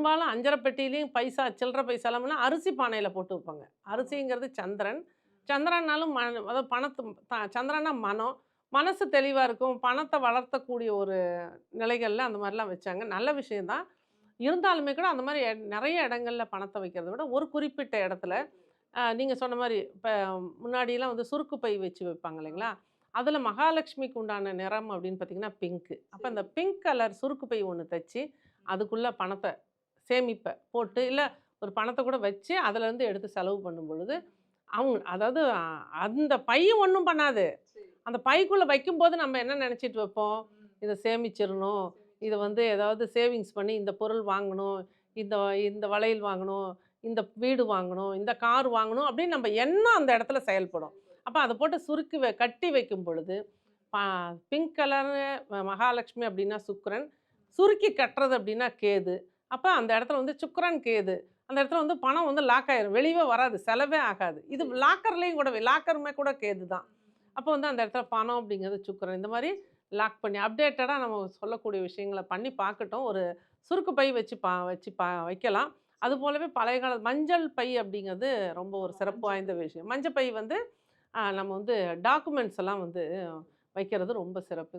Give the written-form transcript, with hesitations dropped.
பெரும்பாலும் அஞ்சரை பெட்டியிலயும் பைசா, சில்லற பைசா எல்லாம்னா அரிசி பானையில போட்டு வைப்பாங்க. அரிசிங்கிறது சந்திரன். சந்திரன்னாலும் அதாவது சந்திரன்னா மனம். மனசு தெளிவா இருக்கும். பணத்த வளர்த்தக்கூடிய ஒரு நிலைகள்ல அந்த மாரிலாம் வச்சாங்க. நல்ல விஷயம் தான். இருந்தாலுமே கூட அந்த மாரி நெறைய இடங்கள்ல பணத்த வைக்கிறத விட, ஒரு குறிப்பிட்ட இடத்துல நீங்க சொன்ன மாரி இப்ப முன்னாடிலாம் வந்து சுருக்கு பை வச்சு வைப்பாங்க இல்லைங்களா? அதுல மகாலட்சுமிக்கு உண்டான நிறம் அப்படின்னு பார்த்தீங்கன்னா, பிங்க்கு. அப்ப அந்த பிங்க் கலர் சுருக்கு பை ஒண்ணு தச்சு, அதுக்குள்ள பணத்த சேமிப்ப போட்டு, இல்ல ஒரு பணத்த கூட வச்சு, அதுலருந்து எடுத்து செலவு பண்ணும் பொழுது, அதாவது அந்த பை ஒண்ணும் பண்ணாது. அந்த பைக்குள்ள வைக்கும்போது நம்ம என்ன நெனச்சிட்டு வைப்போம்? இத சேமிச்சிரணும். இத வந்து ஏதாவது சேவிங்ஸ் பண்ணி இந்த பொருள் வாங்கணும். இந்த இந்த வளையல் வாங்கணும். இந்த வீடு வாங்கணும். இந்த கார் வாங்கணும் அப்படின்னு நம்ம எண்ணம் அந்த இடத்துல செயல்படும். அப்ப அத போட்டு சுருக்கி கட்டி வைக்கும் பொழுது, ப பிங்க் கலரு மகாலட்சுமி அப்படின்னா சுக்கிரன். சுருக்கி கட்டுறது அப்படின்னா கேது. அப்ப அந்த இடத்துல வந்து சுக்கிரன், கேது. அந்த இடத்துல வந்து பணம் வந்து லாக் ஆயிரும். வெளியவே வராது. செலவே ஆகாது. இது லாக்கர்லயும் கூட லாக்கருமே கூட கேது தான். அப்போ வந்து அந்த இடத்துல பணம் அப்படிங்கிறது சுக்கிரன். இந்த மாரி லாக் பண்ணி அப்டேட்டடா நம்ம சொல்லக்கூடிய விஷயங்கள பண்ணி பார்க்கட்டும். ஒரு சுருக்கு பை வச்சு வைக்கலாம். அதுபோலவே பழைய கால மஞ்சள் பை அப்படிங்கிறது ரொம்ப ஒரு சிறப்பு வாய்ந்த விஷயம். மஞ்சள் பை வந்து நம்ம வந்து டாக்குமெண்ட்ஸ் எல்லாம் வந்து வைக்கிறது ரொம்ப சிறப்பு.